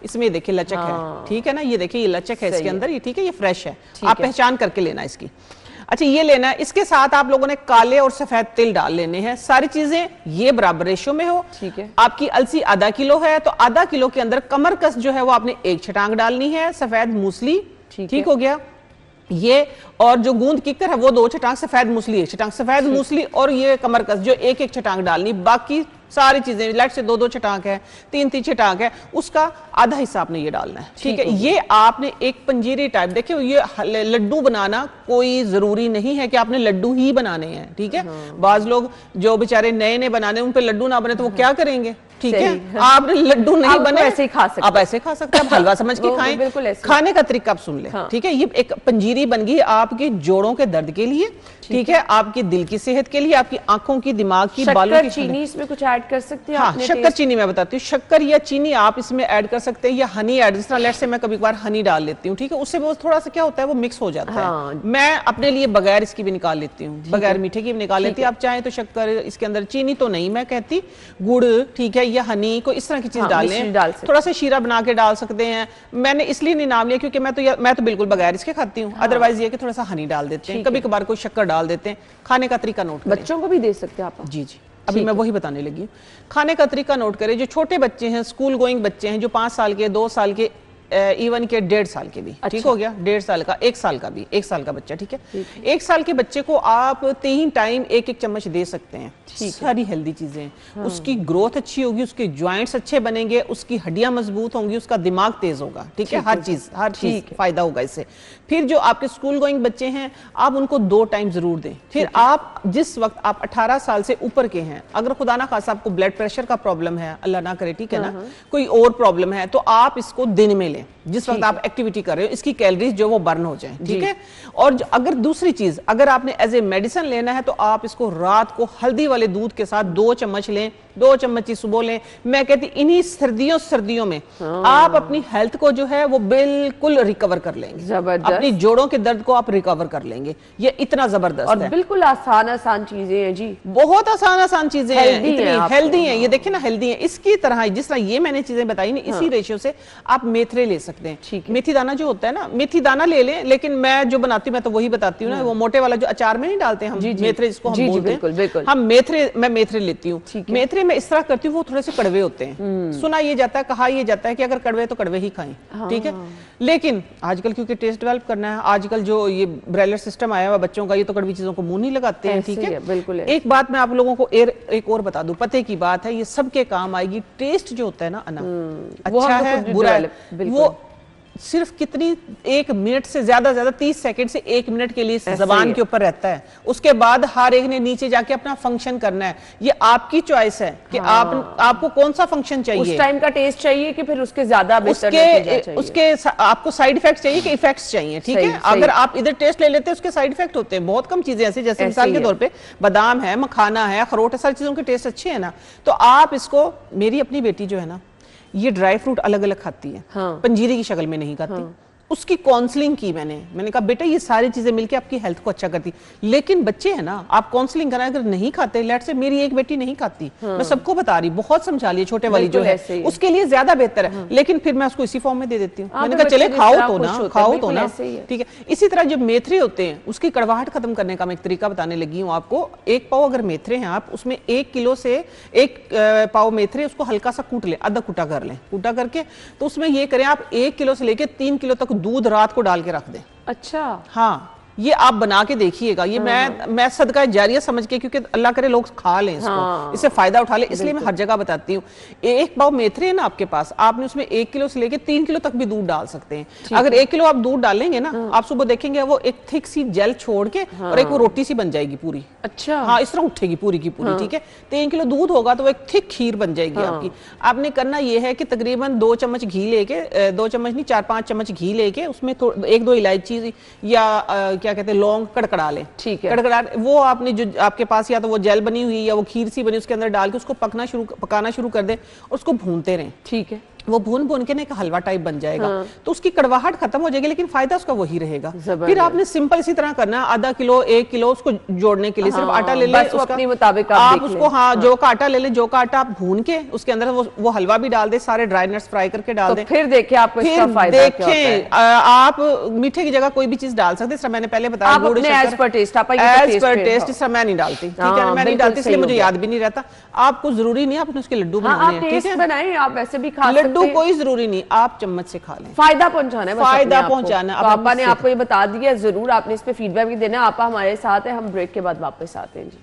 इसमें देखिए लचक है, ठीक है ना, ये देखिए ये लचक है इसके अंदर, ये ठीक है, ये फ्रेश है, आप पहचान करके लेना इसकी। अच्छा, ये लेना है। इसके साथ आप लोगों ने काले और सफेद तिल डाल लेने हैं, सारी चीजें ये बराबर रेशो में हो, ठीक है। आपकी अलसी ½ किलो है तो ½ किलो के अंदर कमर कस जो है वो आपने 1 छटांग डालनी है, सफेद मूसली, ठीक हो गया ये, और जो गूंद किकर है वो 2 छटांग, सफेद मूसली 1 छटांग, सफेद मूसली और ये कमर कस जो 1-1 छटांग डालनी, बाकी सारी चीजें, लेट से 2-2 छटाक है, 3-3 छटाक है, उसका आधा हिस्सा आपने ये डालना है, ठीक है। ये आपने एक पंजीरी टाइप, देखिए ये लड्डू बनाना कोई जरूरी नहीं है कि आपने लड्डू ही बनाने हैं, ठीक है। बाज लोग जो बेचारे नए नए बनाने, उन पे लड्डू ना बने तो वो क्या करेंगे, ठीक है। आपने लड्डू नहीं बने, ऐसे ही खा सकते, आप ऐसे खा सकते हैं, आप हलवा समझ के खाएं। बिल्कुल ऐसे। खाने का तरीका आप सुन ले, ठीक है। ये एक पंजीरी बन गई आपके जोड़ों के दर्द के लिए, ठीक है, आपके दिल की सेहत के लिए, आपकी आंखों की, दिमाग की, बालों की। चीनी इसमें कुछ ऐड कर सकते हैं? हाँ, शक्कर चीनी मैं बताती हूँ, शक्कर या चीनी आप इसमें ऐड कर सकते हैं, या हनी ऐड, जिस तरह लेट से मैं कभी कभार हनी डाल लेती हूँ, ठीक है। उससे वो थोड़ा सा क्या होता है, वो मिक्स हो जाता है। मैं अपने लिए बगैर इसकी भी निकाल लेती हूँ, बगैर मीठे की भी निकाल लेती हूँ। आप चाहें तो शक्कर इसके अंदर, चीनी तो नहीं मैं कहती, गुड़, ठीक है, या हनी को इस तरह की चीज डाल लें, थोड़ा सा शीरा बना के डाल सकते हैं। मैंने इसलिए नहीं नाम लिया क्योंकि मैं तो बिल्कुल बगैर इसके खाती हूँ। अदरवाइज ये कि थोड़ा सा हनी डाल देते हैं, कभी कभार कोई शक्कर डाल देते हैं। खाने का तरीका नोट करें। बच्चों को भी दे सकते हैं आप? जी जी, अभी मैं वही बताने लगी हूँ। खाने का तरीका नोट करें। जो छोटे बच्चे हैं, स्कूल गोइंग बच्चे हैं, जो 5 साल के, 2 साल के, इवन के 1.5 साल के भी, ठीक हो गया, 1.5 साल का, 1 साल का भी, 1 साल का बच्चा, ठीक है। 1 साल के बच्चे को आप 3 टाइम 1-1 चम्मच दे सकते हैं, सारी हेल्दी चीजें। उसकी ग्रोथ अच्छी होगी, उसके ज्वाइंट्स अच्छे बनेंगे, उसकी हड्डियां मजबूत होंगी, उसका दिमाग तेज होगा, ठीक है। हर चीज फायदा होगा इससे। फिर जो आपके स्कूल गोइंग बच्चे हैं, आप उनको 2 टाइम जरूर दें। फिर आप जिस वक्त आप 18 साल से ऊपर के हैं, अगर खुदा ना खासा आपको ब्लड प्रेशर का प्रॉब्लम है, अल्लाह ना करे, ठीक है ना, कोई और प्रॉब्लम है, तो आप इसको दिन में लें, जिस वक्त आप एक्टिविटी कर रहे हो, इसकी कैलोरीज जो वो बर्न हो जाए, ठीक है। और अगर दूसरी चीज, अगर आपने एज ए मेडिसिन लेना है, तो आप इसको रात को हल्दी वाले दूध के साथ 2 चम्मच लें, 2 चम्मच ही सुबह लें। मैं कहती इन्हीं सर्दियों में आप अपनी हेल्थ को जो है वो बिल्कुल रिकवर कर लेंगे, जबरदस्त। अपनी जोड़ों के दर्द को आप रिकवर कर लेंगे। ये इतना जबरदस्त और है, बिल्कुल आसान चीजें हैं जी, बहुत आसान चीजें हैं, इतनी हेल्दी हैं। ये हाँ। देखिए ना, हेल्दी हैं। इसकी तरह जिस तरह ये मैंने चीजें बताई ना, इसी रेशियो से आप मेथरे ले सकते हैं, ठीक है। मेथी दाना जो होता है ना, मेथी दाना ले लें, लेकिन मैं जो बनाती हूँ मैं तो वही बताती हूँ ना, वो मोटे वाला जो अचार में नहीं डालते हम, मेथरे जिसको हम बोलते हैं, हम मेथरे लेती हूँ। मेथरे में इस तरह करती हूँ, वो थोड़े से कड़वे होते हैं। सुना ये जाता है, कहा ये जाता है कि अगर कड़वे तो कड़वे ही खाएं, ठीक है। लेकिन आजकल क्योंकि टेस्ट डेवलप करना है, आजकल जो ये ब्रायलर सिस्टम आया हुआ बच्चों का, ये तो कड़वी चीजों को मुंह नहीं लगाते हैं, ठीक है। बिल्कुल। एक बात मैं आप लोगों को एक और बता दूं, पते की बात है, ये सबके काम आएगी। टेस्ट जो होता है ना अना, अच्छा है बुरा है, वो सिर्फ कितनी 1 मिनट से ज्यादा 30 सेकंड से 1 मिनट के लिए जबान के ऊपर रहता है। उसके बाद हर एक ने नीचे जाके अपना फंक्शन करना है। ये आपकी चॉइस है कि आपको कौन सा फंक्शन चाहिए, उस टाइम का टेस्ट चाहिए कि फिर उसके ज्यादा उसके आपको साइड इफेक्ट चाहिए कि इफेक्ट्स चाहिए, ठीक है। अगर आप इधर टेस्ट ले लेते हैं, उसके साइड इफेक्ट होते हैं। बहुत कम चीजें ऐसी, जैसे मिसाल के तौर पे बादाम है, मखाना है, अखरोट है, सारी चीजों के टेस्ट अच्छे हैं ना, तो आप इसको, मेरी अपनी बेटी जो है ना, ये ड्राई फ्रूट अलग अलग खाती है, पंजीरी की शक्ल में नहीं खाती। उसकी काउंसलिंग की मैंने कहा बेटा ये सारी चीजें मिलकर आपकी हेल्थ को अच्छा करती। लेकिन बच्चे हैं ना, आप काउंसलिंग कराएं, अगर नहीं खाते, लेट से मेरी एक बेटी नहीं खाती, मैं सबको बता रही, बहुत समझा लिया, छोटे वाली जो है उसके लिए ज्यादा बेहतर है, लेकिन फिर मैं उसको इसी फॉर्म में दे देती हूँ। मैंने कहा चले खाओ तो ना, ठीक है। इसी तरह जब मेथरे होते हैं, उसकी कड़वाहट खत्म करने का मैं एक तरीका बताने लगी हूँ आपको। 1 पाव अगर मेथरे हैं, आप उसमें 1 किलो से 1 पाव मेथरे, उसको हल्का सा कूट लें, आधा कूटा कर लें, कूटा करके तो उसमें ये करें, आप 1 किलो से लेके 3 किलो तक दूध रात को डाल के रख दें। अच्छा, हाँ, ये आप बना के देखिएगा। ये मैं सदका जारिया समझ के, क्योंकि अल्लाह करे लोग खा लें इसको, इससे फायदा उठा लें, इसलिए मैं हर जगह बताती हूँ। 1 पाव मेथरे है ना आपके पास, आपने उसमें 1 किलो से लेके 3 किलो तक भी दूध डाल सकते हैं। अगर 1 किलो आप दूध डालेंगे ना, आप सुबह देखेंगे वो एक थिक सी जेल छोड़ के और एक वो रोटी सी बन जाएगी पूरी। अच्छा, हाँ, इस तरह उठेगी पूरी की पूरी, ठीक है। 3 किलो दूध होगा तो वो एक थिक खीर बन जाएगी आपकी। आपने करना ये है कि तकरीबन 2 चम्मच घी लेके, 2 चम्मच नहीं 4-5 चम्मच घी लेके, उसमें 1-2 इलायची या क्या कहते हैं लौंग कड़कड़ा लें, ठीक है। कड़कड़ा वो आपने जो आपके पास या तो वो जेल बनी हुई या वो खीर सी बनी, उसके अंदर डाल के उसको पकाना शुरू कर दें और उसको भूनते रहें, ठीक है। वो भून के ना एक हलवा टाइप बन जाएगा। तो उसकी कड़वाहट खत्म हो जाएगी, लेकिन फायदा उसका वही रहेगा। फिर आपने सिंपल इसी तरह करना, आधा किलो 1 किलो उसको जोड़ने के लिए सिर्फ आटा ले लें, अपने मुताबिक आप उसको, हाँ, जौ का आटा ले लें, जौ का आटा आप भून के उसके अंदर वो हलवा भी डाल दें, सारे ड्राई नट्स फ्राई करके डाल दें। फिर देखिए आपको इसका फायदा क्या होता है। आप मीठे की जगह कोई भी चीज डाल सकते हैं, मैंने पहले बताया, गुड़, एज पर टेस्ट, इस तरह मैं नहीं डालती, ठीक है, मैं नहीं डालती, इसलिए मुझे याद भी नहीं रहता। आपको जरूरी नहीं आपने उसके लड्डू बनाने हैं, ठीक है, आप वैसे भी खा सकते हैं, लड्डू कोई जरूरी नहीं, आप चम्मच से खा लें, फायदा पहुंचाना है, फायदा पहुंचाना। आपा ने आपको ये बता दिया, जरूर आपने इस पे फीडबैक भी देना। आपा हमारे साथ है, हम ब्रेक के बाद वापस आते हैं जी।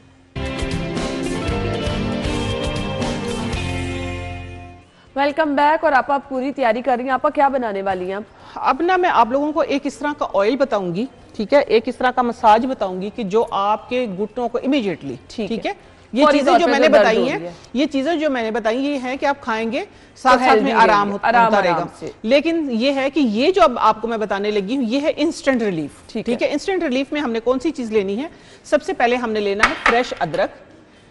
Welcome back. और आप पूरी तैयारी कर रही हैं, आपा क्या बनाने वाली हैं? अब ना मैं आप लोगों को एक इस तरह का ऑयल बताऊंगी, ठीक है, एक इस तरह का मसाज बताऊंगी कि जो आपके घुटनों को इमीडिएटली, ठीक है, ये चीजें जो मैंने बताई हैं, ये चीजें जो मैंने बताई ये है कि आप खाएंगे साथ साथ में आराम होता रहेगा। लेकिन ये है कि ये जो अब आपको मैं बताने लगी हूँ ये है इंस्टेंट रिलीफ, ठीक है। इंस्टेंट रिलीफ में हमने कौन सी चीज लेनी है? सबसे पहले हमने लेना है फ्रेश अदरक,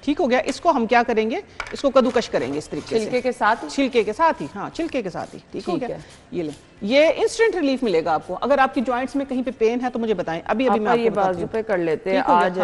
ठीक हो गया। इसको हम क्या करेंगे? इसको कद्दूकश करेंगे इस तरीके से, छिलके के साथ, छिलके के साथ ही, हाँ छिलके के साथ ही, ठीक हो गया। ये ले, ये इंस्टेंट रिलीफ मिलेगा आपको। अगर आपकी जॉइंट्स में कहीं पे पेन है तो मुझे बताएं, अभी मैं आपको बाजू पे कर लेते हैं आज।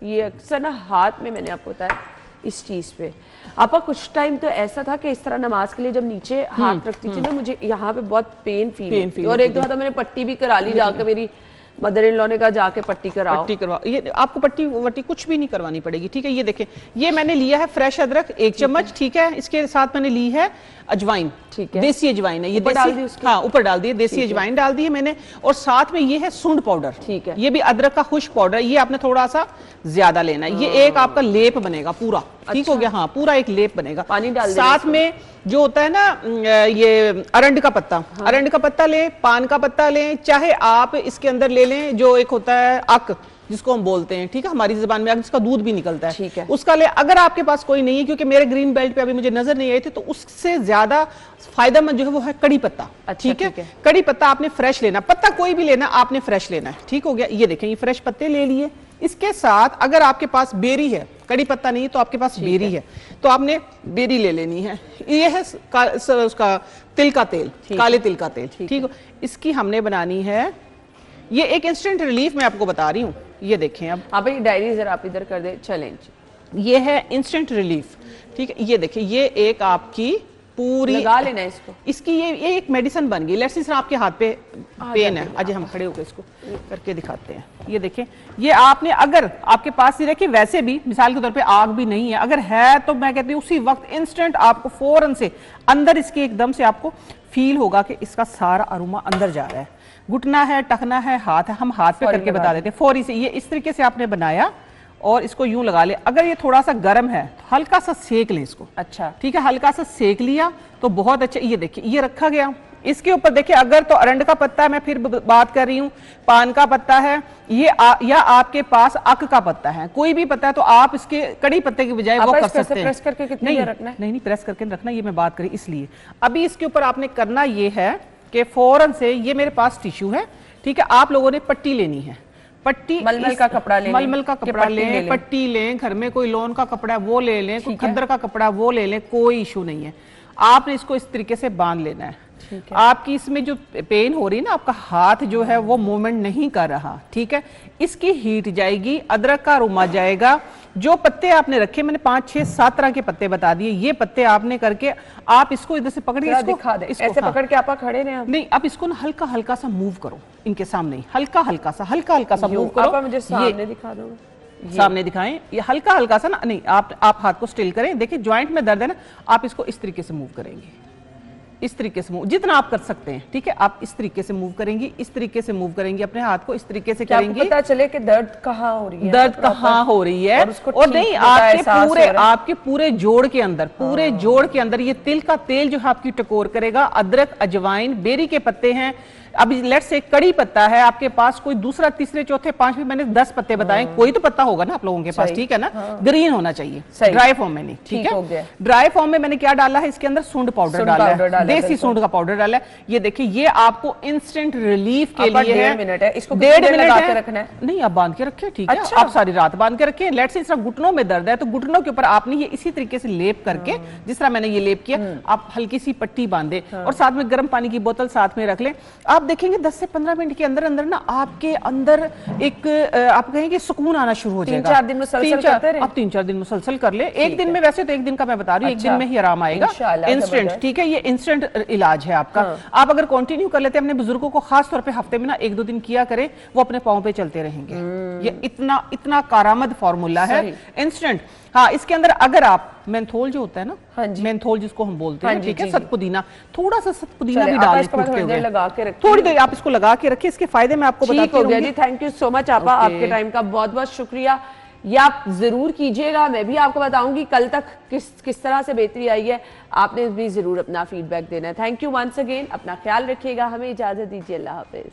ये अक्सर ना हाथ में, मैंने आपको बताया इस चीज पे। आपा कुछ टाइम तो ऐसा था कि इस तरह नमाज के लिए जब नीचे हाथ रखती थी ना, मुझे यहाँ पे बहुत पेन फील, और एक दो तो मैंने पट्टी भी करा ली जाकर, मेरी मदर इन लॉ ने कहा जाके पट्टी करवाओ। ये आपको पट्टी कुछ भी नहीं करवानी पड़ेगी, ठीक है। ये देखें, ये मैंने लिया है फ्रेश अदरक 1 चम्मच, ठीक है। इसके साथ मैंने ली है अजवाइन, ठीक है, देसी अजवाइन है ये, देसी, हाँ ऊपर डाल दी है, देसी अजवाइन डाल दी है मैंने। और साथ में ये है सूंड पाउडर, ठीक है, ये भी अदरक का खुश्क पाउडर, ये आपने थोड़ा सा ज्यादा लेना है। ये एक आपका लेप बनेगा पूरा, ठीक हो गया, हाँ पूरा एक लेप बनेगा। पानी डाल साथ में जो होता है ना ये अरंड का पत्ता, अरंड का पत्ता लें, पान का पत्ता लें, चाहे आप इसके अंदर ले लें जो एक होता है अक, जिसको हम बोलते हैं, ठीक है, हमारी जुबान में जिसका दूध भी निकलता है, ठीक है, उसका ले। अगर आपके पास कोई नहीं है, क्योंकि मेरे ग्रीन बेल्ट पे अभी मुझे नजर नहीं आए थे, तो उससे ज्यादा फायदेमंद जो है वो है कड़ी पत्ता, ठीक है। कड़ी पत्ता आपने फ्रेश लेना, पत्ता कोई भी लेना, आपने फ्रेश लेना है, ठीक हो गया। ये देखें, ये फ्रेश पत्ते ले लिए। इसके साथ अगर आपके पास बेरी है, कड़ी पत्ता नहीं तो आपके पास बेरी है, तो आपने बेरी ले लेनी है। ये है उसका तिल का तेल, काले तिल का तेल, ठीक है। इसकी हमने बनानी है, ये एक इंस्टेंट रिलीफ मैं आपको बता रही हूँ। ये देखें, अब आप ये डायरी जरा आप इधर कर दे, चलें। ये है इंस्टेंट रिलीफ, ठीक है। ये देखिए, ये एक आपकी पूरी लगा लेना इसको, इसकी ये एक मेडिसिन बन गई। लेट्स से आपके हाथ पे पेन है, आज हम खड़े होकर इसको करके दिखाते हैं। ये देखें, ये आपने अगर आपके पास, ये देखिए वैसे भी मिसाल के तौर पे आग भी नहीं है, अगर है तो मैं कहती हूँ उसी वक्त इंस्टेंट आपको फौरन से अंदर इसके एकदम से आपको फील होगा कि इसका सारा अरोमा अंदर जा रहा है। घुटना है, टखना है, हाथ है, हम हाथ पे करके बता देते हैं फौरी से। ये इस तरीके से आपने बनाया और इसको यूं लगा ले। अगर ये थोड़ा सा गर्म है तो हल्का सा सेक लें इसको, अच्छा ठीक है, हल्का सा सेक लिया तो बहुत अच्छा। ये देखिए, ये रखा गया, इसके ऊपर देखिए, अगर तो अरंड का पत्ता है, मैं फिर बात कर रही हूँ, पान का पत्ता है, ये या आपके पास अक का पत्ता है, कोई भी पत्ता है, तो आप इसके कड़ी पत्ते की बजाय वो कर सकते हैं। प्रेस करके कितनी देर रखना है? नहीं प्रेस करके रखना, ये मैं बात करी इसलिए। अभी इसके ऊपर आपने करना ये है कि फौरन से, ये मेरे पास टिश्यू है, ठीक है, आप लोगों ने पट्टी लेनी है, पट्टी मलमल का कपड़ा लें, मलमल का कपड़ा लें, पट्टी लें, घर में कोई लोन का कपड़ा है वो ले लें, कोई खद्दर का कपड़ा वो ले लें, कोई इशू नहीं है। आपने इसको इस तरीके से बांध लेना है। आपकी इसमें जो पेन हो रही है ना, आपका हाथ जो है वो मूवमेंट नहीं कर रहा, ठीक है, इसकी हीट जाएगी, अदरक का अरोमा जाएगा। जो पत्ते आपने रखे, मैंने 5, 6, 7 तरह के पत्ते बता दिए, ये पत्ते आपने करके आप इसको इधर से पकड़ के इसको दिखा दे, ऐसे पकड़ के आप खड़े रहे। नहीं, अब इसको ना हल्का हल्का सा मूव करो इनके सामने, हल्का हल्का सा मूव करो। मुझे सामने दिखा दो, सामने दिखाएं, ये हल्का हल्का सा ना, नहीं आप हाथ को स्टिल करें। देखिए ज्वाइंट में दर्द है ना, आप इसको इस तरीके से मूव करेंगे, इस तरीके से मूव, जितना आप कर सकते हैं, ठीक है, आप इस तरीके से मूव करेंगे, इस तरीके से मूव करेंगे, अपने हाथ को इस तरीके से करेंगे, पता चले कि दर्द कहाँ हो रही है, दर्द कहाँ हो रही है, और नहीं आपके पूरे जोड़ के अंदर, पूरे जोड़ के अंदर ये तिल का तेल जो है आपकी टकोर करेगा। अदरक, अजवाइन, बेरी के पत्ते हैं, अभी लेट्स से कड़ी पत्ता है आपके पास, कोई दूसरा, तीसरे, चौथे, पांचवें, मैंने 10 पत्ते बताए, कोई तो पत्ता होगा ना आप लोगों के पास, ठीक है ना, ग्रीन होना चाहिए, ड्राई फॉर्म में नहीं, ठीक है। ड्राई फॉर्म में मैंने क्या डाला है, इसके अंदर सूंड पाउडर डाला है, देसी सूंड का पाउडर डाला है। ये देखिए, ये आपको इंस्टेंट रिलीफ के लिए है। 1.5 मिनट है, इसको 1.5 मिनट लगा के रखना है। नहीं, आप बांध के रखिए, ठीक है, आप सारी रात बांध के रखिए। लेट्स से घुटनों में दर्द है तो घुटनों के ऊपर आपने ये इसी तरीके से लेप करके, जिस तरह मैंने ये लेप किया, आप हल्की सी पट्टी बांधे और साथ में गर्म पानी की बोतल साथ में रख लें। आप देखेंगे 10 से 15 मिनट के अंदर अंदर ना आपके अंदर एक आप कहेंगे सुकून आना शुरू हो जाएगा। 3-4 दिन मुसलसल करते रहे, आप 3-4 दिन मुसलसल कर ले। एक दिन में, वैसे तो एक दिन का मैं बता रही हूँ, एक दिन में ही आराम आएगा, इंस्टेंट, ठीक है, ये इंस्टेंट इलाज है आपका। आप अगर कंटिन्यू कर लेते हैं, अपने बुजुर्गों को खास तौर पे हफ्ते में ना 1-2 दिन किया करें, वो अपने पांव पे चलते रहेंगे। ये इतना कारामद फॉर्मूला है, इंस्टेंट। हाँ, इसके अंदर अगर आप मेंथोल जो होता है ना, मेंथोल जिसको हम बोलते हैं, ठीक है, सतपुदीना, थोड़ा सा सतपुदीना भी डाल के थोड़ी देर आप इसको लगा के रखिए। इसके फायदे मैं आपको बताती हूँ। थैंक यू सो मच आपा, आपके टाइम का बहुत बहुत शुक्रिया। ये आप जरूर कीजिएगा। मैं भी आपको बताऊंगी कल तक किस तरह से बेहतरी आई है, आपने भी जरूर अपना फीडबैक देना है। थैंक यू वंस अगेन, अपना ख्याल रखिएगा, हमें इजाजत दीजिए, अल्लाह हाफिज।